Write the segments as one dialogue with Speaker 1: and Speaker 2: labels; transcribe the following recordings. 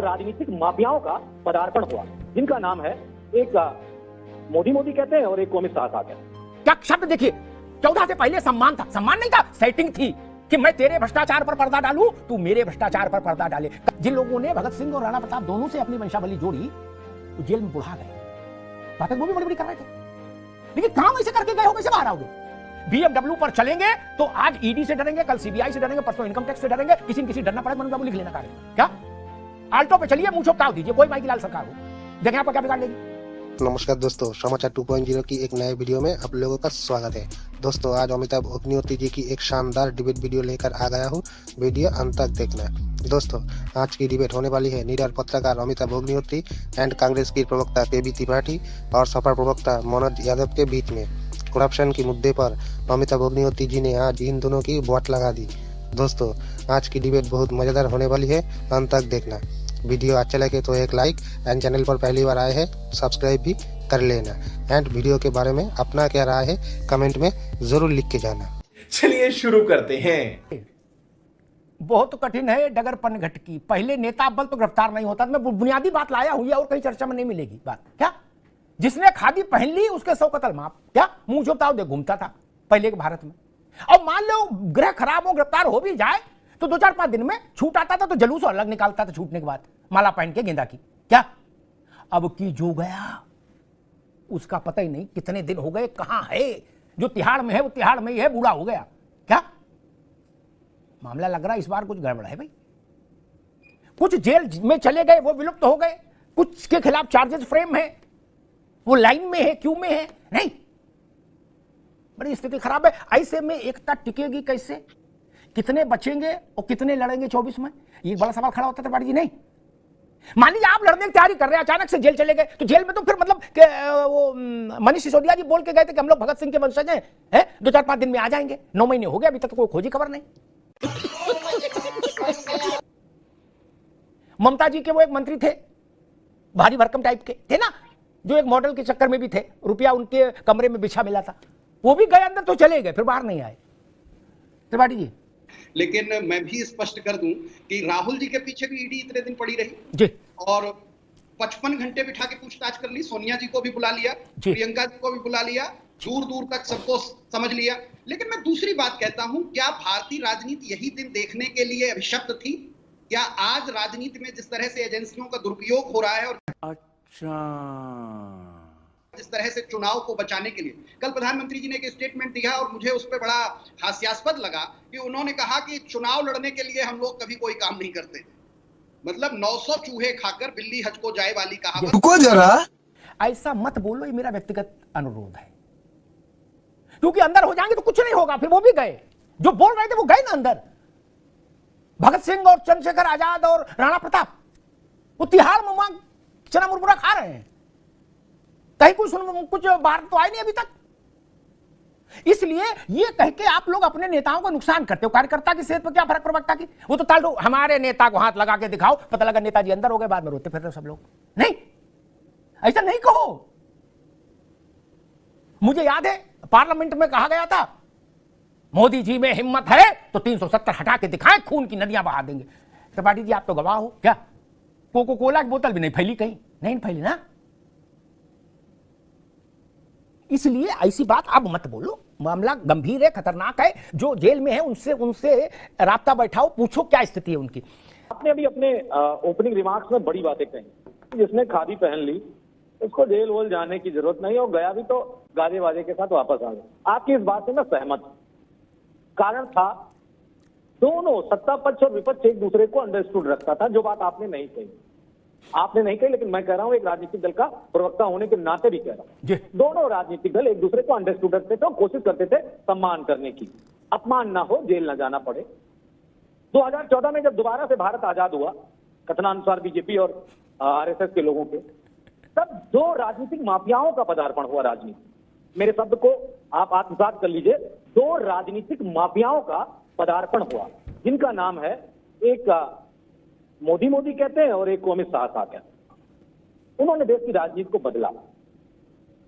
Speaker 1: राजनीतिक माफियाओं का पदार्पण हुआ, जिनका नाम है एक मोदी मोदी कहते हैं और एक को अमित शाह कहते हैं।
Speaker 2: क्या शब्द देखिए, 14 से पहले सम्मान था, सम्मान नहीं था, सेटिंग थी कि मैं तेरे भ्रष्टाचार पर पर्दा डालूं, तू मेरे भ्रष्टाचार पर पर्दा डाले। जिन लोगों ने भगत सिंह और राणा प्रताप दोनों से अपनी वंशावली जोड़ी, तो जेल में बुढ़ा गए। बातें वो भी बड़ी बड़ी कर रहे थे, लेकिन काम ऐसे करके गए हो, कैसे बाहर आओगे? BMW पर चलेंगे तो आज ईडी से डरेंगे, कल सीबीआई से डरेंगे, परसों इनकम टैक्स से डरेंगे, किसी न किसी डरना पड़े। मनु बाबू लिख लेना कार्य क्या आल्टो पे चलिए, मुंह छोपताव दीजिए, कोई माइकी लाल सरकार हो, देखें आपका क्या बिगाड़ लेगी।
Speaker 3: नमस्कार दोस्तों, समाचार 2.0 की एक नए वीडियो में आप लोगों का स्वागत है। दोस्तों, आज अमिताभ अग्निहोत्री जी की एक शानदार डिबेट वीडियो लेकर आ गया हूँ, वीडियो अंत तक देखना। दोस्तों, आज की डिबेट होने वाली है निडर पत्रकार अमिताभ अग्निहोत्री एंड कांग्रेस की प्रवक्ता केबी त्रिपाठी और सपा प्रवक्ता मनोज यादव के बीच में। करप्शन के मुद्दे पर अमिताभ अग्निहोत्री जी ने आज इन दोनों की वाट लगा दी। दोस्तों, आज की डिबेट बहुत मजेदार होने वाली है, अंत तक देखना। वीडियो अच्छा लगे तो एक लाइक एंड चैनल पर पहली बार आए हैं सब्सक्राइब भी कर लेना एंड वीडियो के बारे में अपना क्या राय है कमेंट में जरूर लिख के जाना।
Speaker 4: चलिए शुरू करते हैं।
Speaker 2: बहुत कठिन है डगरपन घट की, पहले नेता बल तो गिरफ्तार नहीं होता। मैं बुनियादी बात लाया हुई है और कहीं चर्चा में नहीं मिलेगी बात। क्या जिसने खादी पहन ली उसके 100 कत्ल माफ, क्या मुंह जोताओ दे घूमता था पहले के भारत में। और मान लो ग्रह खराब हो, गिरफ्तार हो भी जाए तो 2-4-5 दिन में छूट आता था, तो जलूस अलग निकालता था छूटने के बाद, माला पहन के गेंदा की। क्या अब की जो गया उसका पता ही नहीं कितने दिन हो गए, कहां है। जो तिहाड़ में है वो तिहाड़ में ही है, बूढ़ा हो गया। क्या मामला लग रहा है इस बार कुछ गड़बड़ है भाई। कुछ जेल में चले गए, वो विलुप्त हो गए, कुछ के खिलाफ चार्जेस फ्रेम है, वो लाइन में है, क्यू में है। नहीं, बड़ी स्थिति खराब है। ऐसे में एकता टिकेगी कैसे, कितने बचेंगे और कितने लड़ेंगे 24 में, ये बड़ा सवाल खड़ा होता है त्रिपाठी जी। नहीं, मान लीजिए आप लड़ने की तैयारी कर रहे हैं, अचानक से जेल चले गए, तो जेल में तो फिर मतलब वो मनीष सिसोदिया जी बोल के गए थे कि हम लोग भगत सिंह के वंशज हैं, 2-4-5 दिन में आ जाएंगे। 9 महीने हो गए, अभी तक तो कोई खोजी खबर नहीं। ममता जी के वो एक मंत्री थे, भारी भरकम टाइप के थे ना, जो एक मॉडल के चक्कर में भी थे, रुपया उनके कमरे में बिछा मिला था, वो भी गए अंदर तो चले गए, फिर बाहर नहीं आए। त्रिपाठी जी,
Speaker 5: लेकिन मैं भी स्पष्ट कर दूं कि राहुल जी के पीछे भी ईडी इतने दिन पड़ी रही
Speaker 2: जी,
Speaker 5: और 55 घंटे बिठा के पूछताछ कर ली। सोनिया जी को भी बुला लिया, प्रियंका जी को भी बुला लिया, दूर दूर तक सबको समझ लिया। लेकिन मैं दूसरी बात कहता हूं, क्या भारतीय राजनीति यही दिन देखने के लिए अभिशप्त थी? क्या आज राजनीति में जिस तरह से एजेंसियों का दुरुपयोग हो रहा है और जिस तरह से चुनाव को बचाने के लिए, कल प्रधानमंत्री जी ने एक स्टेटमेंट दिया और मुझे उस पर बड़ा हास्यास्पद लगा कि उन्होंने कहा कि चुनाव लड़ने के लिए हम लोग कभी कोई काम नहीं करते। मतलब 900 चूहे खाकर बिल्ली हज को जाए वाली कहावत।
Speaker 3: रुको जरा,
Speaker 2: ऐसा मत बोलो, ये मेरा व्यक्तिगत अनुरोध है, क्योंकि अंदर हो जाएंगे तो कुछ नहीं होगा। फिर वो भी गए, जो बोल रहे थे वो गए ना अंदर। भगत सिंह और चंद्रशेखर आजाद और राणा प्रताप वो तिहाड़ में चना मुरमुरा खा रहे हैं, कहीं कुछ बाहर तो आए नहीं अभी तक। इसलिए ये कह के आप लोग अपने नेताओं को नुकसान करते हो। कार्यकर्ता की सेहत पर क्या फर्क प्रवक्ता की, वो तो ताल दो, हमारे नेता को हाथ लगा के दिखाओ, पता लगा नेताजी अंदर हो गए, बाद में रोते फिरते सब लोग। नहीं, ऐसा नहीं कहो। मुझे याद है पार्लियामेंट में कहा गया था, मोदी जी में हिम्मत है तो 370 हटा के दिखाएं, खून की नदियां बहा देंगे। त्रिपाठी जी आप तो गवाह हो, क्या कोको कोला की बोतल भी नहीं फैली, कहीं नहीं फैली ना। इसलिए ऐसी बात अब मत बोलो, मामला गंभीर है, खतरनाक है। जो जेल में है उनसे राब्ता बैठाओ, पूछो क्या स्थिति है उनकी।
Speaker 1: आपने अभी अपने ओपनिंग रिमार्क्स में बड़ी बातें कही, जिसने खादी पहन ली उसको जेल वोल जाने की जरूरत नहीं, और गया भी तो गाजे बाजे के साथ वापस आ गया। आपकी इस बात से मैं सहमत हूं। कारण था, दोनों सत्ता पक्ष और विपक्ष एक दूसरे को अंडरस्टूड रखता था, जो बात आपने नहीं कही। आपने नहीं कही, लेकिन मैं कह रहा हूं, एक राजनीतिक दल का प्रवक्ता होने के नाते भी कह रहा हूं, दोनों राजनीतिक दल एक दूसरे को अंडरस्टूड रखते थे और कोशिश करते थे सम्मान करने की, अपमान ना हो, जेल ना जाना पड़े। 2014 में जब दोबारा से भारत आजाद हुआ, कथनानुसार बीजेपी और आरएसएस के लोगों के, तब 2 राजनीतिक माफियाओं का पदार्पण हुआ राजनीति। मेरे शब्द को आप आत्मसात कर लीजिए, 2 राजनीतिक माफियाओं का पदार्पण हुआ, जिनका नाम है एक मोदी मोदी कहते हैं और एक को अमित शाह कहते हैं। उन्होंने देश की राजनीति को बदला।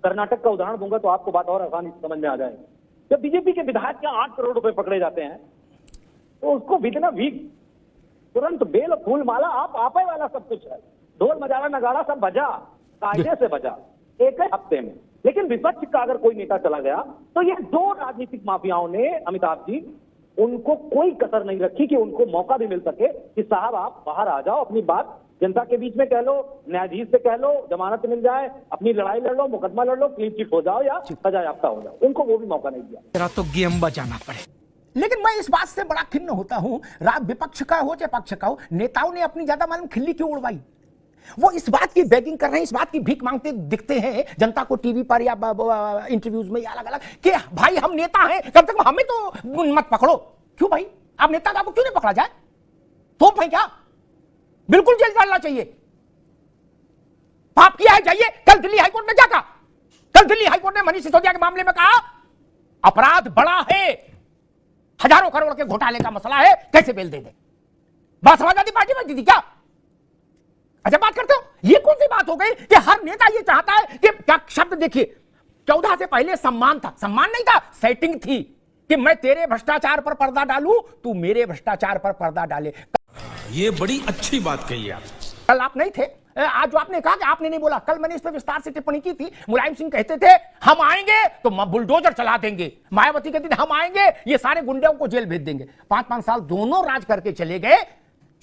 Speaker 1: कर्नाटक का उदाहरण दूंगा तो आपको बात और आसानी से समझ में आ जाएगी। जब बीजेपी के विधायक के 8 करोड़ रुपए पकड़े जाते हैं तो उसको इतना वीक तुरंत बेल फूल माला आप ही वाला सब कुछ है, ढोल मजारा नगाड़ा सब बजा, कायदे से बजा एक ही हफ्ते में। लेकिन विपक्ष का अगर कोई नेता चला गया तो ये दो राजनीतिक माफियाओं ने, अमिताभ जी, उनको कोई कसर नहीं रखी कि उनको मौका भी मिल सके कि साहब आप बाहर आ जाओ, अपनी बात जनता के बीच में कह लो, न्यायाधीश से कह लो, जमानत मिल जाए, अपनी लड़ाई लड़ लो, मुकदमा लड़ लो, क्लीन चिट हो जाओ या सजा याफ्ता हो जाओ। उनको वो भी मौका नहीं दिया।
Speaker 2: तेरा तो गेम बजाना पड़े। लेकिन मैं इस बात से बड़ा खिन्न होता हूं, विपक्ष का हो चाहे पक्ष का हो, नेताओं ने अपनी ज्यादा मालूम खिल्ली क्यों उड़वाई? वो इस बात की बेगिंग कर रहे हैं, इस बात की भीख मांगते दिखते हैं जनता को टीवी पर या इंटरव्यूज में या अलग अलग कि भाई हम नेता हैं, कम से कम हमें तो मत पकड़ो। क्यों भाई, आप नेता का क्यों नहीं पकड़ा जाए? तो भाई क्या बिल्कुल जेल डालना चाहिए। पाप किया है जाइए। कल दिल्ली हाईकोर्ट ने क्या कहा? कल दिल्ली हाईकोर्ट ने मनीष सिसोदिया के मामले में कहा अपराध बड़ा है, हजारों करोड़ के घोटाले का मसला है, कैसे बेल दे दे? बात समाजवादी पार्टी में दी थी क्या? अच्छा बात करते हो, ये कौन सी बात हो गई कि हर नेता ये चाहता है कि क्या शब्द देखिए, 14 से पहले सम्मान था, सम्मान नहीं था, सेटिंग थी कि मैं तेरे भ्रष्टाचार पर पर्दा डालूं, तू मेरे भ्रष्टाचार पर पर्दा डाले।
Speaker 4: ये बड़ी अच्छी बात कही आप।
Speaker 2: कल आप नहीं थे, आज जो आपने कहा कि आपने नहीं बोला, कल मैंने इस पर विस्तार से टिप्पणी की थी। मुलायम सिंह कहते थे हम आएंगे तो बुलडोजर चला देंगे, मायावती कहती थी हम आएंगे ये सारे गुंडों को जेल भेज देंगे। 5-5 साल दोनों राज करके चले गए।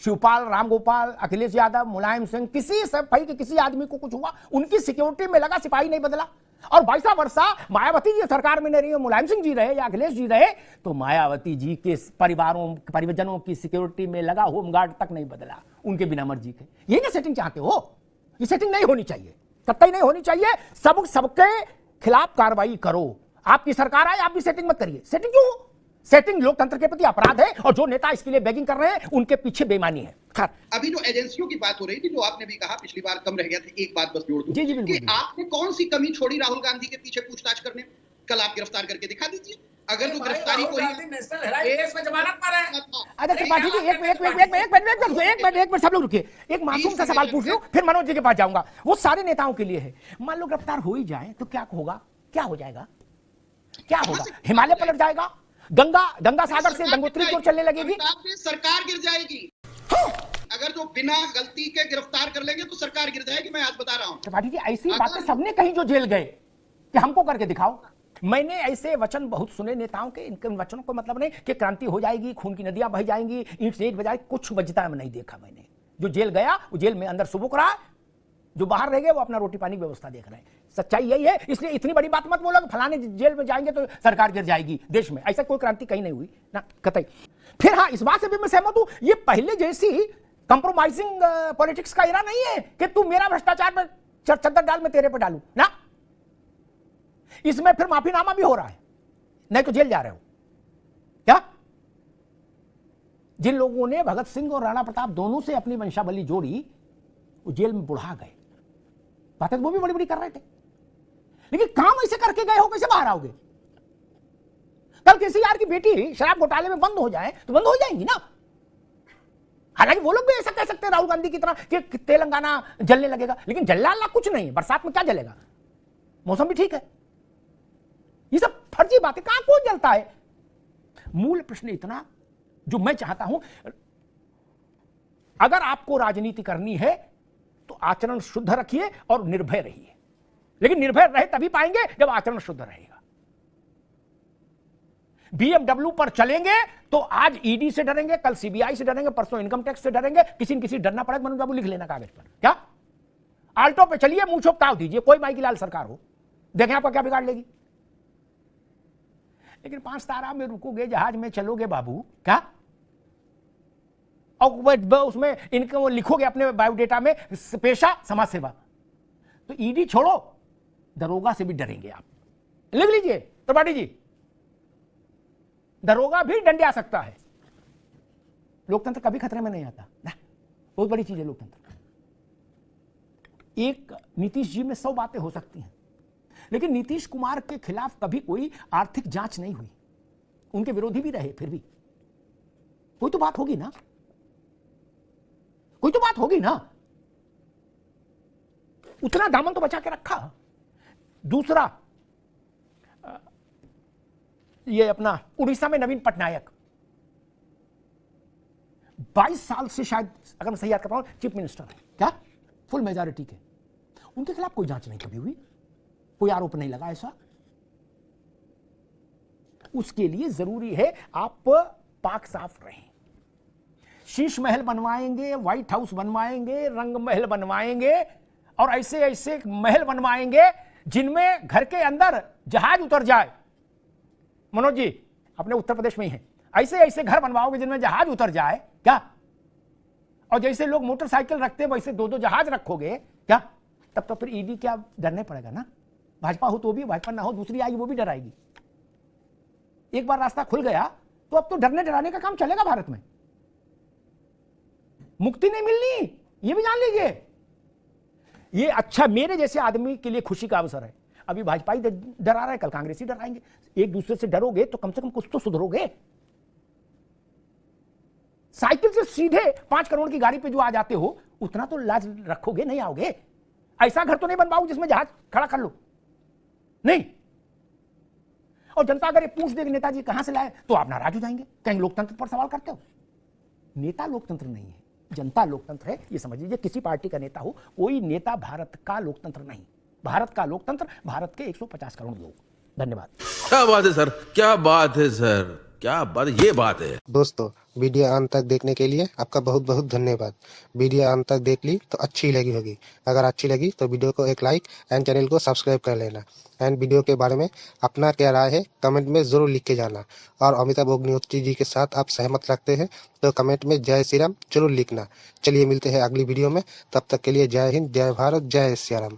Speaker 2: शिवपाल, रामगोपाल, अखिलेश यादव, मुलायम सिंह, किसी सिपाही के किसी आदमी को कुछ हुआ, उनकी सिक्योरिटी में लगा, सिपाही नहीं बदला। और वैसा वर्षा मायावती जी सरकार में नहीं रही, मुलायम सिंह जी रहे या अखिलेश जी रहे, तो मायावती जी के परिवारजनों की सिक्योरिटी में लगा होमगार्ड तक नहीं बदला, उनके बिना मर्जी के। ये क्या सेटिंग चाहते हो? ये सेटिंग नहीं होनी चाहिए, कतई नहीं होनी चाहिए। सबके खिलाफ कार्रवाई करो। आपकी सरकार आए, आप भी सेटिंग मत करिए। सेटिंग क्यों? सेटिंग लोकतंत्र के प्रति अपराध है, और जो नेता इसके लिए बेगिंग कर रहे हैं उनके पीछे बेईमानी है।
Speaker 5: अभी जो एजेंसियों की बात हो रही थी, जो आपने भी कहा पिछली बार कम रह गया था, एक बात बस जोड़ दूं कि आपने कौन सी कमी छोड़ी राहुल गांधी के पीछे पूछताछ करने? कल आप गिरफ्तार करके दिखा दीजिए। अगर वो गिरफ्तारी को
Speaker 2: एक मिनट सब लोग रुकिए, एक मासूम सा सवाल पूछ लो, फिर मनोज जी के पास जाऊंगा। वो सारे नेताओं के लिए है। मान लो गिरफ्तार हो ही जाए तो क्या होगा? क्या हो जाएगा? क्या होगा? हिमालय पलट जाएगा, गंगा सागर से गंगोत्री की ओर चलने लगेगी,
Speaker 5: सरकार गिर जाएगी। अगर जो बिना गलती के गिरफ्तार कर लेंगे तो सरकार गिर जाएगी। मैं आज बता रहा हूं
Speaker 2: त्रिपाठी जी, ऐसी बातें सबने कही जो जेल गए कि हमको करके दिखाओ। मैंने ऐसे वचन बहुत सुने नेताओं के, इनके वचनों को मतलब नहीं कि क्रांति हो जाएगी, खून की नदियां बह जाएंगी, ईंट से ईंट बजाएगी, कुछ बजता नहीं देखा मैंने। जो जेल गया वो जेल में अंदर सुबुक रहा, जो बाहर रह गए वो अपना रोटी पानी की व्यवस्था देख रहे हैं। सच्चाई यही है। इसलिए इतनी बड़ी बात मत बोलो कि फलाने जेल में जाएंगे तो सरकार गिर जाएगी देश में। ऐसा कोई क्रांति कहीं नहीं हुई ना, कतई। फिर हाँ, इस बात से भी मैं सहमत हूं, ये पहले जैसी कंप्रोमाइजिंग पॉलिटिक्स का इरा नहीं है कि तू मेरा भ्रष्टाचार पर चद्दर डाल, मैं तेरे पर डालू ना। इसमें फिर माफीनामा भी हो रहा है, नहीं तो जेल जा रहे हो क्या? जिन लोगों ने भगत सिंह और राणा प्रताप दोनों से अपनी वंशावली जोड़ी, वो जेल में बुढ़ा गए। बातें वो भी बड़ी बड़ी कर रहे थे, लेकिन काम ऐसे करके गए हो, कैसे बाहर आओगे? कल केसीआर की बेटी शराब घोटाले में बंद हो जाए तो बंद हो जाएंगी ना। हालांकि वो लोग भी ऐसा कह सकते हैं राहुल गांधी की तरह कि तेलंगाना जलने लगेगा, लेकिन जलना कुछ नहीं है। बरसात में क्या जलेगा? मौसम भी ठीक है। ये सब फर्जी बातें, कहां कौन जलता है? मूल प्रश्न इतना जो मैं चाहता हूं, अगर आपको राजनीति करनी है तो आचरण शुद्ध रखिए और निर्भय रहिए। लेकिन निर्भय रहे तभी पाएंगे जब आचरण शुद्ध रहेगा। बीएमडब्ल्यू पर चलेंगे तो आज ईडी से डरेंगे, कल सीबीआई से डरेंगे, परसों इनकम टैक्स से डरेंगे, किसी न किसी डरना पड़ेगा। मनोज बाबू लिख लेना कागज पर। क्या आल्टो पे चलिए, मुंह छोपताव दीजिए, कोई माई की लाल सरकार हो, देखें आपका क्या बिगाड़ लेगी। लेकिन 5 तारा में रुकोगे, जहाज में चलोगे बाबू, क्या? और उसमें इनको लिखोगे अपने बायोडेटा में पेशा समाज सेवा, तो ईडी छोड़ो, दरोगा से भी डरेंगे आप। लिख लीजिए त्रिपाठी जी, दरोगा भी डंडे आ सकता है। लोकतंत्र कभी खतरे में नहीं आता ना, बहुत बड़ी चीज है लोकतंत्र। एक नीतीश जी में 100 बातें हो सकती हैं, लेकिन नीतीश कुमार के खिलाफ कभी कोई आर्थिक जांच नहीं हुई। उनके विरोधी भी रहे, फिर भी कोई तो बात होगी ना, कोई तो बात होगी ना। उतना दामन तो बचा के रखा। दूसरा, ये अपना उड़ीसा में नवीन पटनायक 22 साल से शायद, अगर मैं सही याद कर रहा हूं, चीफ मिनिस्टर है, क्या फुल मेजॉरिटी के, उनके खिलाफ कोई जांच नहीं कभी हुई, कोई आरोप नहीं लगा ऐसा। उसके लिए जरूरी है आप पाक साफ रहें। शीश महल बनवाएंगे, व्हाइट हाउस बनवाएंगे, रंग महल बनवाएंगे और ऐसे ऐसे महल बनवाएंगे जिनमें घर के अंदर जहाज उतर जाए। मनोज जी अपने उत्तर प्रदेश में ही है, ऐसे ऐसे घर बनवाओगे जिनमें जहाज उतर जाए क्या? और जैसे लोग मोटरसाइकिल रखते हैं वैसे 2-2 जहाज रखोगे क्या? तब तो फिर ईडी क्या डरने पड़ेगा ना। भाजपा हो तो भी, भाजपा ना हो दूसरी आएगी वो भी डराएगी। एक बार रास्ता खुल गया तो अब तो डरने डराने का काम चलेगा भारत में। मुक्ति नहीं मिलनी, ये भी जान लीजिए। ये अच्छा मेरे जैसे आदमी के लिए खुशी का अवसर है। अभी भाजपा ही डरा रहा है, कल कांग्रेस ही डराएंगे। एक दूसरे से डरोगे तो कम से कम कुछ तो सुधरोगे। साइकिल से सीधे 5 करोड़ की गाड़ी पे जो आ जाते हो उतना तो लाज रखोगे, नहीं आओगे। ऐसा घर तो नहीं बनवाओगे जिसमें जहाज खड़ा कर लो, नहीं। और जनता अगर ये पूछ देगी नेताजी कहां से लाए तो आप नाराज हो जाएंगे, कहीं लोकतंत्र पर सवाल करते हो। नेता लोकतंत्र नहीं है, जनता लोकतंत्र है, ये समझ लीजिए। किसी पार्टी का नेता हो, कोई नेता भारत का लोकतंत्र नहीं। भारत का लोकतंत्र भारत के 150 करोड़ लोग। धन्यवाद।
Speaker 4: क्या बात है सर, क्या बात है सर, क्या बात, ये बात है।
Speaker 3: दोस्तों वीडियो अंत तक देखने के लिए आपका बहुत बहुत धन्यवाद। वीडियो अंत तक देख ली तो अच्छी लगी होगी। अगर अच्छी लगी तो वीडियो को एक लाइक एंड चैनल को सब्सक्राइब कर लेना। एंड वीडियो के बारे में अपना क्या राय है कमेंट में जरूर लिख के जाना। और अमिताभ अग्निहोत्री जी के साथ आप सहमत रखते हैं तो कमेंट में जय श्री राम जरूर लिखना। चलिए मिलते हैं अगली वीडियो में, तब तक के लिए जय हिंद, जय भारत, जय श्री राम।